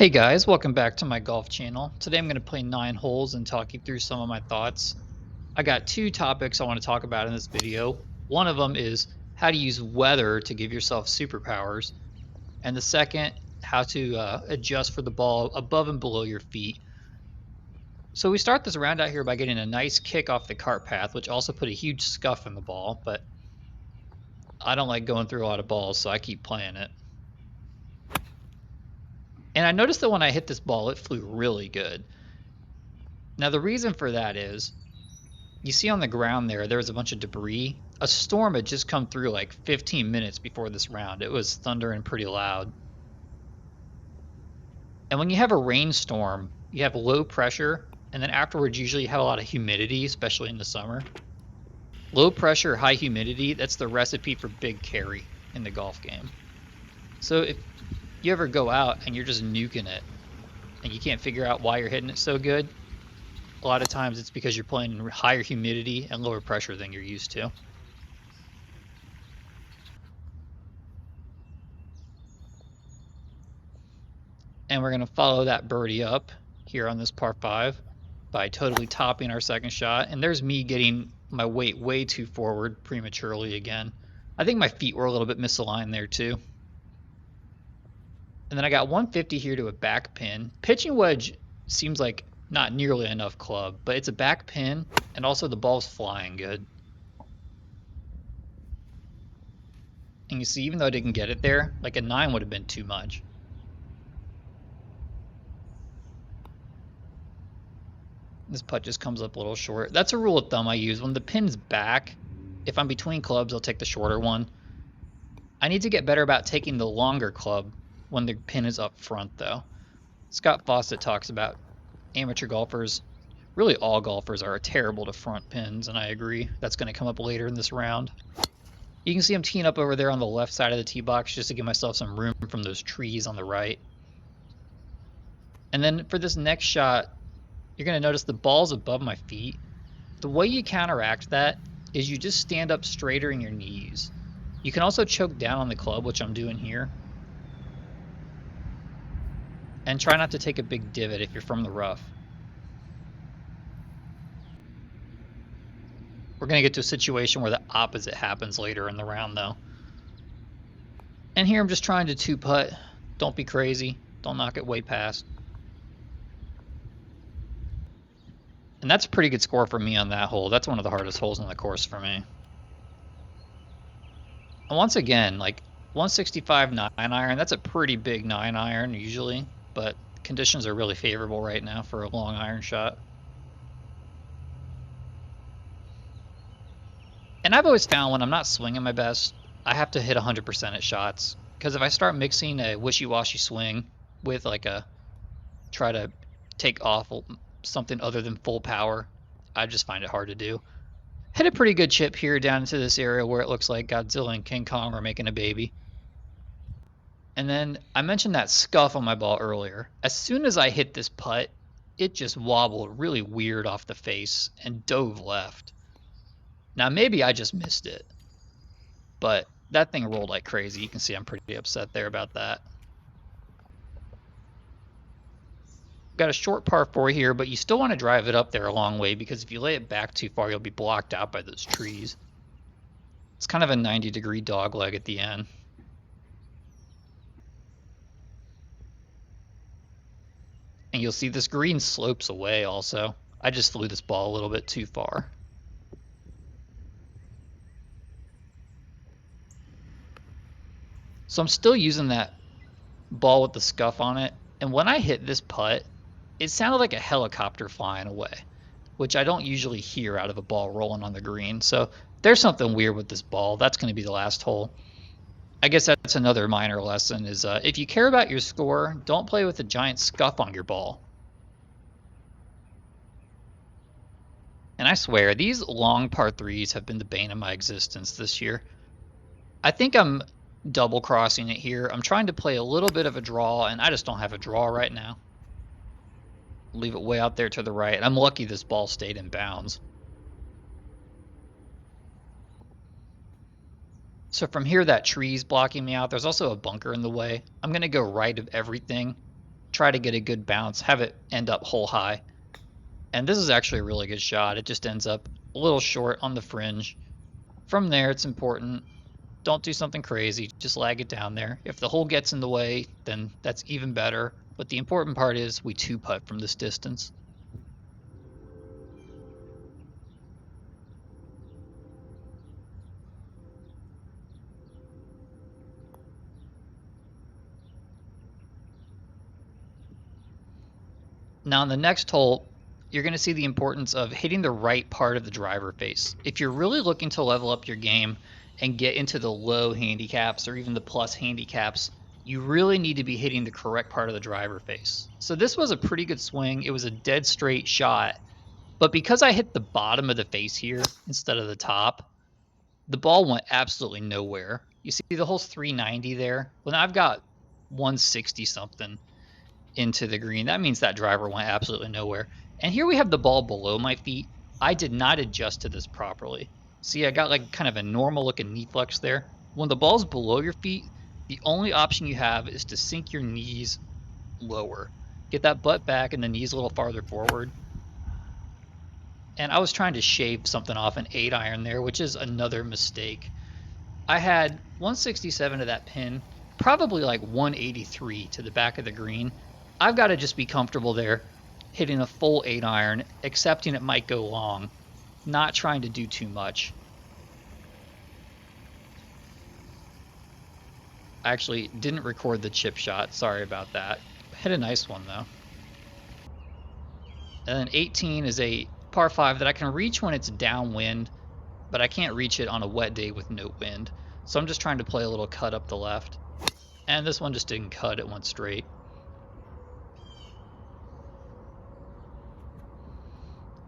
Hey guys, welcome back to my golf channel. Today I'm going to play 9 holes and talk you through some of my thoughts. I got 2 topics I want to talk about in this video. One of them is how to use weather to give yourself superpowers, and the second, how to adjust for the ball above and below your feet. So we start this round out here by getting a nice kick off the cart path, which also put a huge scuff in the ball, but I don't like going through a lot of balls, so I keep playing it. And I noticed that when I hit this ball, it flew really good. Now the reason for that is, you see on the ground there was a bunch of debris. A storm had just come through like 15 minutes before this round. It was thundering pretty loud. And when you have a rainstorm, you have low pressure, and then afterwards usually you have a lot of humidity, especially in the summer. Low pressure, high humidity, that's the recipe for big carry in the golf game. So if you ever go out and you're just nuking it and you can't figure out why you're hitting it so good, a lot of times it's because you're playing in higher humidity and lower pressure than you're used to. And we're going to follow that birdie up here on this par 5 by totally topping our second shot. And there's me getting my weight way too forward prematurely again. I think my feet were a little bit misaligned there too. And then I got 150 here to a back pin. Pitching wedge seems like not nearly enough club, but it's a back pin, and also the ball's flying good. And you see, even though I didn't get it there, like a 9 would have been too much. This putt just comes up a little short. That's a rule of thumb I use. When the pin's back, if I'm between clubs, I'll take the shorter one. I need to get better about taking the longer club when the pin is up front, though. Scott Fawcett talks about amateur golfers, really all golfers, are terrible to front pins, and I agree. That's going to come up later in this round. You can see I'm teeing up over there on the left side of the tee box just to give myself some room from those trees on the right. And then for this next shot, you're going to notice the ball's above my feet. The way you counteract that is you just stand up straighter in your knees. You can also choke down on the club, which I'm doing here. And try not to take a big divot if you're from the rough. We're going to get to a situation where the opposite happens later in the round, though. And here I'm just trying to 2-putt. Don't be crazy. Don't knock it way past. And that's a pretty good score for me on that hole. That's one of the hardest holes on the course for me. And once again, like 165 9-iron, that's a pretty big 9-iron usually, but conditions are really favorable right now for a long iron shot. And I've always found when I'm not swinging my best, I have to hit 100% at shots. Because if I start mixing a wishy-washy swing with like a try to take off something other than full power, I just find it hard to do. Hit a pretty good chip here down into this area where it looks like Godzilla and King Kong are making a baby. And then I mentioned that scuff on my ball earlier. As soon as I hit this putt, it just wobbled really weird off the face and dove left. Now maybe I just missed it, but that thing rolled like crazy. You can see I'm pretty upset there about that. Got a short par 4 here, but you still want to drive it up there a long way because if you lay it back too far, you'll be blocked out by those trees. It's kind of a 90-degree dog leg at the end. And you'll see this green slopes away also. I just flew this ball a little bit too far. So I'm still using that ball with the scuff on it. And when I hit this putt, it sounded like a helicopter flying away, which I don't usually hear out of a ball rolling on the green. So there's something weird with this ball. That's going to be the last hole. I guess that's another minor lesson is if you care about your score, don't play with a giant scuff on your ball. And I swear, these long par 3s have been the bane of my existence this year. I think I'm double crossing it here. I'm trying to play a little bit of a draw, and I just don't have a draw right now. Leave it way out there to the right. I'm lucky this ball stayed in bounds. So from here, that tree's blocking me out. There's also a bunker in the way. I'm going to go right of everything, try to get a good bounce, have it end up hole high. And this is actually a really good shot. It just ends up a little short on the fringe. From there, it's important. Don't do something crazy. Just lag it down there. If the hole gets in the way, then that's even better. But the important part is we two-putt from this distance. Now on the next hole, you're going to see the importance of hitting the right part of the driver face. If you're really looking to level up your game and get into the low handicaps or even the plus handicaps, you really need to be hitting the correct part of the driver face. So this was a pretty good swing. It was a dead straight shot, but because I hit the bottom of the face here instead of the top, the ball went absolutely nowhere. You see the hole's 390 there. Well, now I've got 160 something into the green. That means that driver went absolutely nowhere. And here we have the ball below my feet. I did not adjust to this properly. See, I got like kind of a normal looking knee flex there. When the ball's below your feet, the only option you have is to sink your knees lower. Get that butt back and the knees a little farther forward. And I was trying to shave something off an 8-iron there, which is another mistake. I had 167 to that pin, probably like 183 to the back of the green. I've got to just be comfortable there, hitting a full 8-iron, accepting it might go long, not trying to do too much. I actually didn't record the chip shot, sorry about that. Hit a nice one though. And then 18 is a par 5 that I can reach when it's downwind, but I can't reach it on a wet day with no wind. So I'm just trying to play a little cut up the left. And this one just didn't cut, it went straight.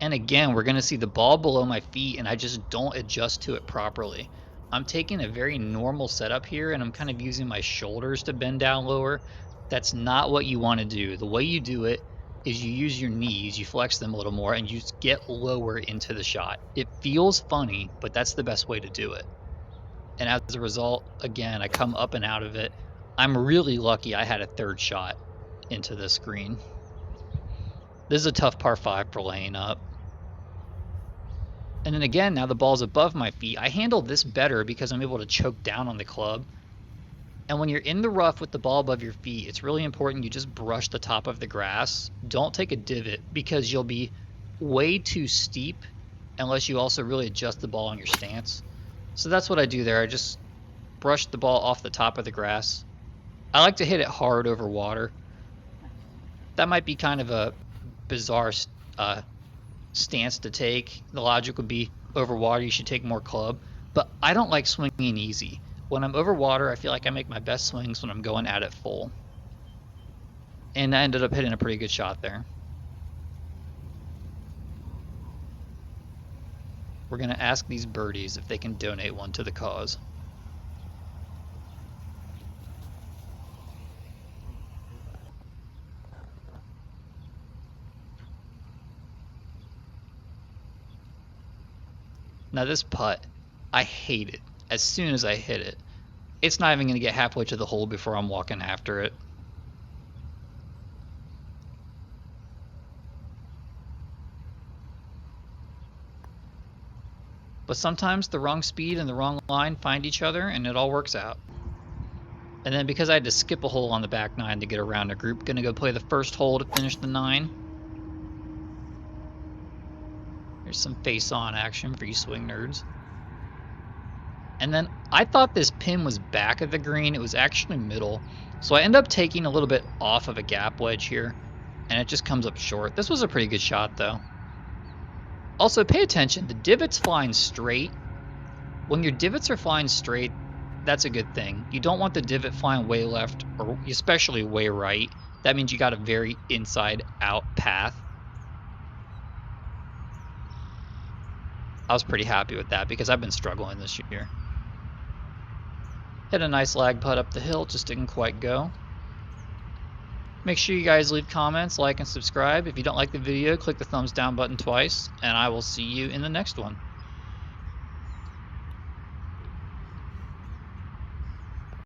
And again, we're going to see the ball below my feet and I just don't adjust to it properly. I'm taking a very normal setup here and I'm kind of using my shoulders to bend down lower. That's not what you want to do. The way you do it is you use your knees, you flex them a little more, and you just get lower into the shot. It feels funny, but that's the best way to do it. And as a result, again, I come up and out of it. I'm really lucky I had a third shot into this green. This is a tough par 5 for laying up. And then again, now the ball's above my feet. I handle this better because I'm able to choke down on the club. And when you're in the rough with the ball above your feet, it's really important you just brush the top of the grass. Don't take a divot because you'll be way too steep unless you also really adjust the ball on your stance. So that's what I do there. I just brush the ball off the top of the grass. I like to hit it hard over water. That might be kind of a bizarre stance to take. The logic would be over water you should take more club, but I don't like swinging easy. When I'm over water, I feel like I make my best swings when I'm going at it full. And I ended up hitting a pretty good shot there. We're going to ask these birdies if they can donate one to the cause. Now this putt, I hate it. As soon as I hit it, it's not even going to get halfway to the hole before I'm walking after it. But sometimes the wrong speed and the wrong line find each other and it all works out. And then because I had to skip a hole on the back 9 to get around a group, gonna go play the first hole to finish the 9. There's some face-on action for you swing nerds. And then I thought this pin was back of the green. It was actually middle. So I end up taking a little bit off of a gap wedge here, and it just comes up short. This was a pretty good shot though. Also pay attention, the divot's flying straight. When your divots are flying straight, that's a good thing. You don't want the divot flying way left or especially way right. That means you got a very inside out path. I was pretty happy with that because I've been struggling this year. Hit a nice lag putt up the hill, just didn't quite go. Make sure you guys leave comments, like, and subscribe. If you don't like the video, click the thumbs down button twice, and I will see you in the next one.